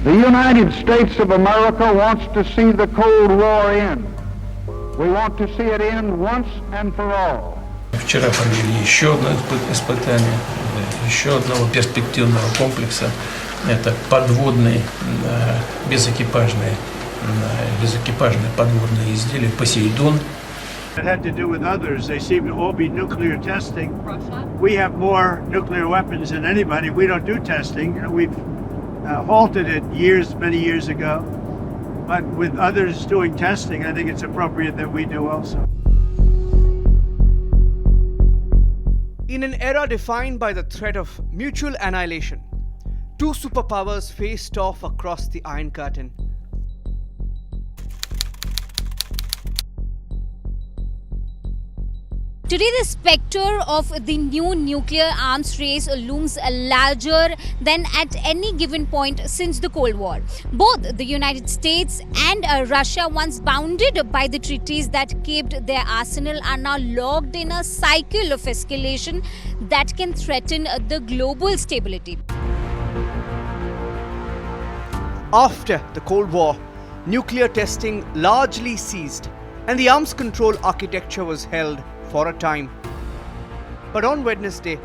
The United States of America wants to see the Cold War end. We want to see it end once and for all. Вчера провели еще одно испытание, еще одного перспективного комплекса. Это подводные безэкипажные подводные изделия «Посейдон». It had to do with others. They seem to all be nuclear testing. We have more nuclear weapons than anybody. We don't do testing. We've halted it many years ago. But with others doing testing, I think it's appropriate that we do also. In an era defined by the threat of mutual annihilation, two superpowers faced off across the Iron Curtain. Today, the spectre of the new nuclear arms race looms larger than at any given point since the Cold War. Both the United States and Russia, once bounded by the treaties that kept their arsenal, are now locked in a cycle of escalation that can threaten the global stability. After the Cold War, nuclear testing largely ceased and the arms control architecture was held for a time. But on Wednesday,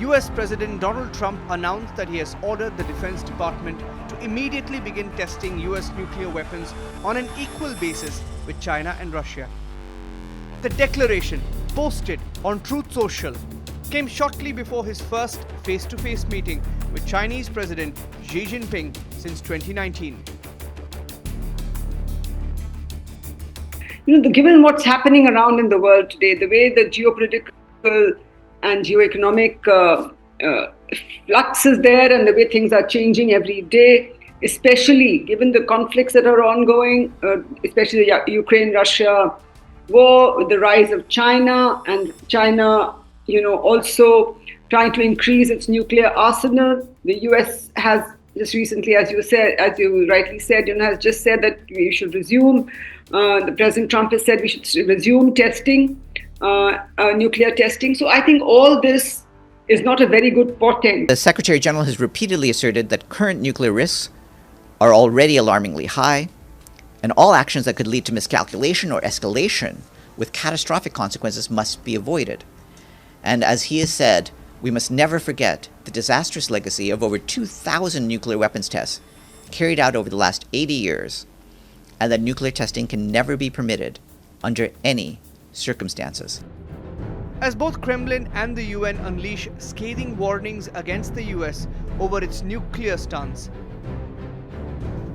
US President Donald Trump announced that he has ordered the Defense Department to immediately begin testing US nuclear weapons on an equal basis with China and Russia. The declaration, posted on Truth Social, came shortly before his first face-to-face meeting with Chinese President Xi Jinping since 2019. Given what's happening around in the world today, the way the geopolitical and geoeconomic flux is there and the way things are changing every day, especially given the conflicts that are ongoing, especially the Ukraine-Russia war, the rise of China, and China, also trying to increase its nuclear arsenal. The US has just recently, as you rightly said, has just said that we should resume. The President Trump has said we should resume testing, nuclear testing. So I think all this is not a very good portent. The Secretary General has repeatedly asserted that current nuclear risks are already alarmingly high, and all actions that could lead to miscalculation or escalation with catastrophic consequences must be avoided. And as he has said, we must never forget the disastrous legacy of over 2,000 nuclear weapons tests carried out over the last 80 years, and that nuclear testing can never be permitted under any circumstances. As both Kremlin and the UN unleash scathing warnings against the US over its nuclear stance,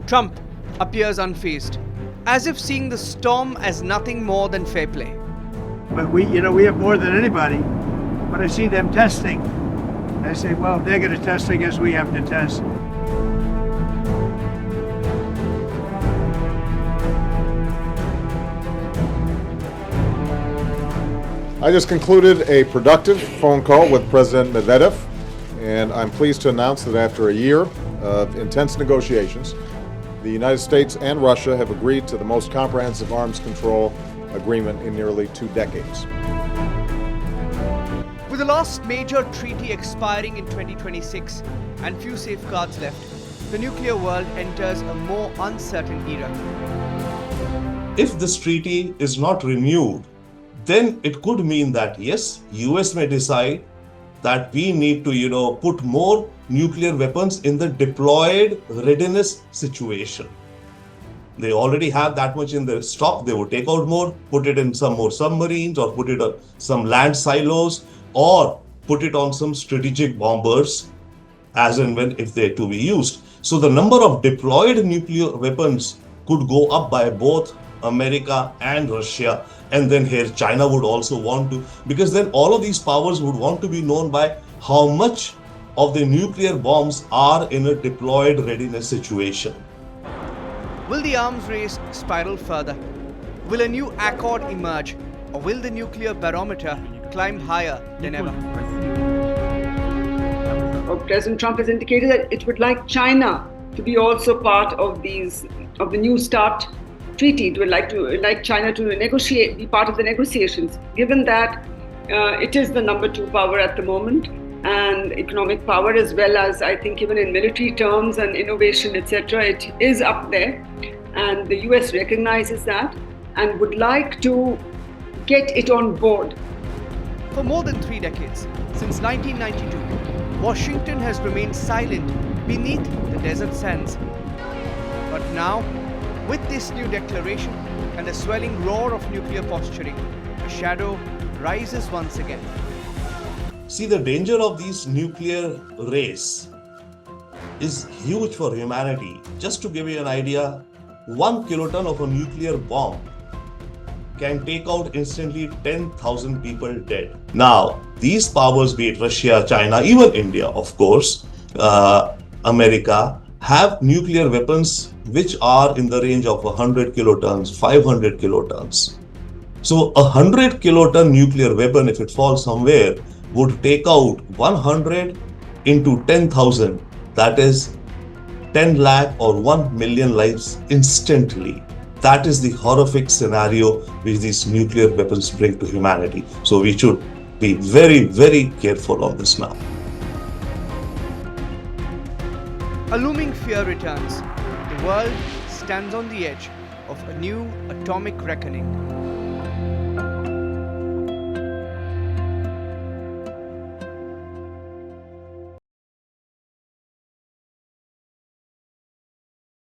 Trump appears unfazed, as if seeing the storm as nothing more than fair play. But we have more than anybody. But I see them testing. I say, well, if they're going to test, I guess we have to test. I just concluded a productive phone call with President Medvedev, and I'm pleased to announce that after a year of intense negotiations, the United States and Russia have agreed to the most comprehensive arms control agreement in nearly 2 decades. With the last major treaty expiring in 2026 and few safeguards left, the nuclear world enters a more uncertain era. If this treaty is not renewed, then it could mean that yes, US may decide that we need to, put more nuclear weapons in the deployed readiness situation. They already have that much in their stock. They would take out more, put it in some more submarines, or put it on some land silos, or put it on some strategic bombers as and when if they're to be used. So the number of deployed nuclear weapons could go up by both America and Russia. And then here China would also want to, because then all of these powers would want to be known by how much of the nuclear bombs are in a deployed readiness situation. Will the arms race spiral further? Will a new accord emerge? Or will the nuclear barometer climb higher than ever? President Trump has indicated that it would like China to be also part of the New START treaty. It would like China to be part of the negotiations, given that it is the number 2 power at the moment, and economic power, as well as I think even in military terms and innovation, etc., it is up there. And the US recognizes that and would like to get it on board. For more than 3 decades, since 1992, Washington has remained silent beneath the desert sands. But now, with this new declaration and a swelling roar of nuclear posturing, a shadow rises once again. See, the danger of this nuclear race is huge for humanity. Just to give you an idea, 1 kiloton of a nuclear bomb can take out instantly 10,000 people dead. Now, these powers, be it Russia, China, even India, of course, America, have nuclear weapons which are in the range of 100 kilotons, 500 kilotons. So, a 100 kiloton nuclear weapon, if it falls somewhere, would take out 100 into 10,000, that is 10 lakh or 1 million lives instantly. That is the horrific scenario which these nuclear weapons bring to humanity. So we should be very, very careful on this now. A looming fear returns. The world stands on the edge of a new atomic reckoning.